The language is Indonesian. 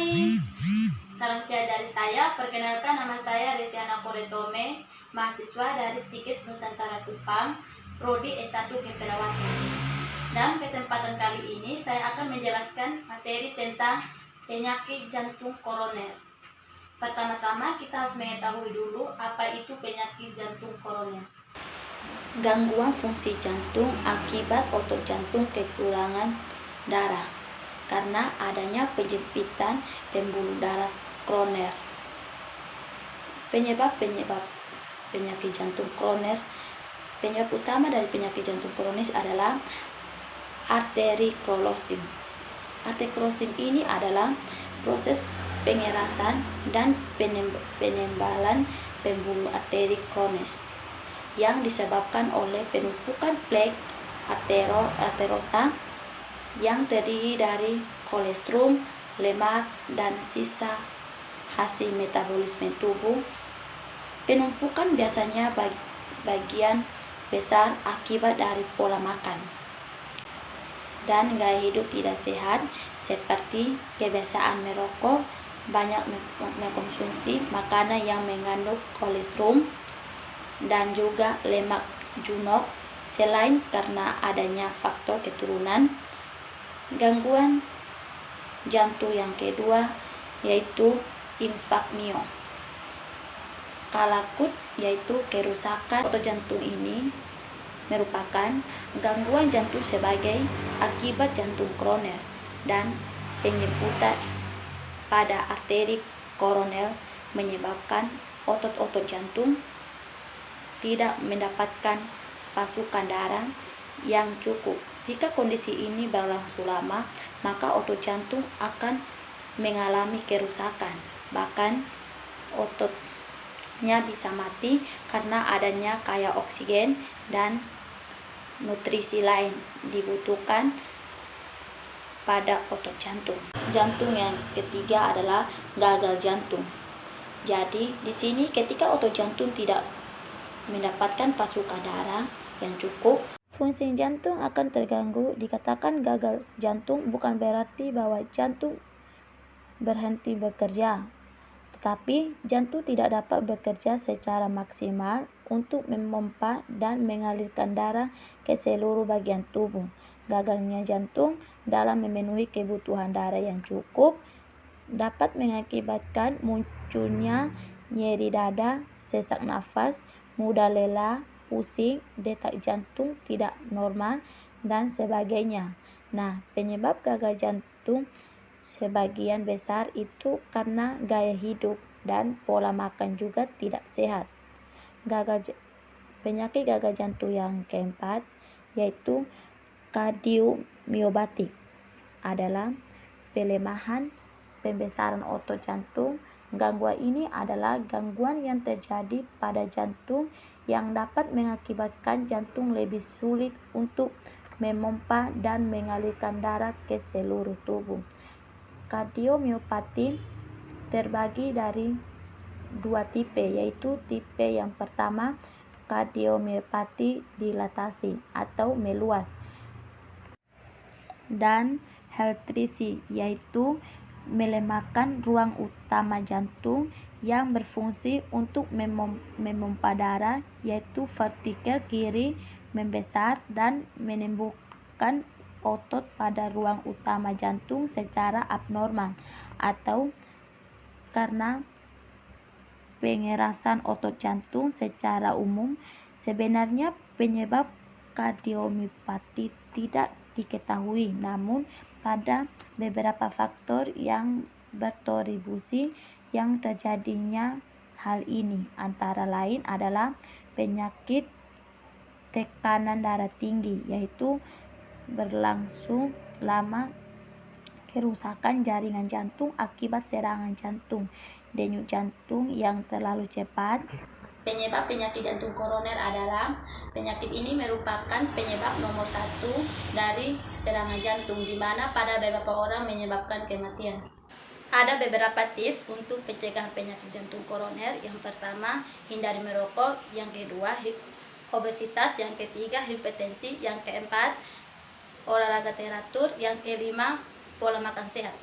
Hai, salam sehat dari saya. Perkenalkan, nama saya Resiana Koretome, mahasiswa dari STIKIS Nusantara Kupang, Prodi S1 Keperawatan. Dalam kesempatan kali ini, saya akan menjelaskan materi tentang penyakit jantung koroner. Pertama-tama, kita harus mengetahui dulu apa itu penyakit jantung koroner. Gangguan fungsi jantung akibat otot jantung kekurangan darah karena adanya penyempitan pembuluh darah koroner. Penyebab penyakit jantung koroner. Penyebab utama dari penyakit jantung koroner adalah arterikolosis. Arterikolosis ini adalah proses pengerasan dan penembalan pembuluh arteri koroner yang disebabkan oleh penumpukan plak aterosa yang terdiri dari kolesterol, lemak, dan sisa hasil metabolisme tubuh. Penumpukan biasanya bagian besar akibat dari pola makan dan gaya hidup tidak sehat, seperti kebiasaan merokok, banyak mengkonsumsi makanan yang mengandung kolesterol dan juga lemak jenuh. Selain karena adanya faktor keturunan, gangguan jantung yang kedua yaitu infark miokardit, yaitu kerusakan otot jantung. Ini merupakan gangguan jantung sebagai akibat jantung koroner dan penyempitan pada arteri koroner menyebabkan otot-otot jantung tidak mendapatkan pasokan darah yang cukup. Jika kondisi ini berlangsung lama, maka otot jantung akan mengalami kerusakan. Bahkan ototnya bisa mati karena adanya kaya oksigen dan nutrisi lain dibutuhkan pada otot jantung. Jantung yang ketiga adalah gagal jantung. Jadi di sini ketika otot jantung tidak mendapatkan pasokan darah yang cukup, fungsi jantung akan terganggu. Dikatakan gagal jantung bukan berarti bahwa jantung berhenti bekerja, tetapi jantung tidak dapat bekerja secara maksimal untuk memompa dan mengalirkan darah ke seluruh bagian tubuh. Gagalnya jantung dalam memenuhi kebutuhan darah yang cukup dapat mengakibatkan munculnya nyeri dada, sesak nafas, mudah lelah, pusing, detak jantung tidak normal, dan sebagainya. Nah, penyebab gagal jantung sebagian besar itu karena gaya hidup dan pola makan juga tidak sehat. Penyakit gagal jantung yang keempat yaitu kardiomiopatik adalah pelemahan pembesaran otot jantung. Gangguan ini adalah gangguan yang terjadi pada jantung yang dapat mengakibatkan jantung lebih sulit untuk memompa dan mengalirkan darah ke seluruh tubuh. Kardiomiopati terbagi dari dua tipe, yaitu tipe yang pertama kardiomiopati dilatasi atau meluas, dan hipertrofisi, yaitu melemahkan ruang utama jantung yang berfungsi untuk memompa darah, yaitu ventrikel kiri membesar dan menimbulkan otot pada ruang utama jantung secara abnormal, atau karena pengerasan otot jantung secara umum. Sebenarnya penyebab kardiomiopati tidak diketahui, namun ada beberapa faktor yang berkontribusi yang terjadinya hal ini. Antara lain adalah penyakit tekanan darah tinggi, yaitu berlangsung lama, kerusakan jaringan jantung akibat serangan jantung, denyut jantung yang terlalu cepat. Penyebab penyakit jantung koroner adalah penyakit ini merupakan penyebab nomor 1 dari serangan jantung, di mana pada beberapa orang menyebabkan kematian. Ada beberapa tips untuk mencegah penyakit jantung koroner. Yang pertama, hindari merokok. Yang kedua, obesitas. Yang ketiga, hipertensi. Yang keempat, olahraga teratur. Yang kelima, pola makan sehat.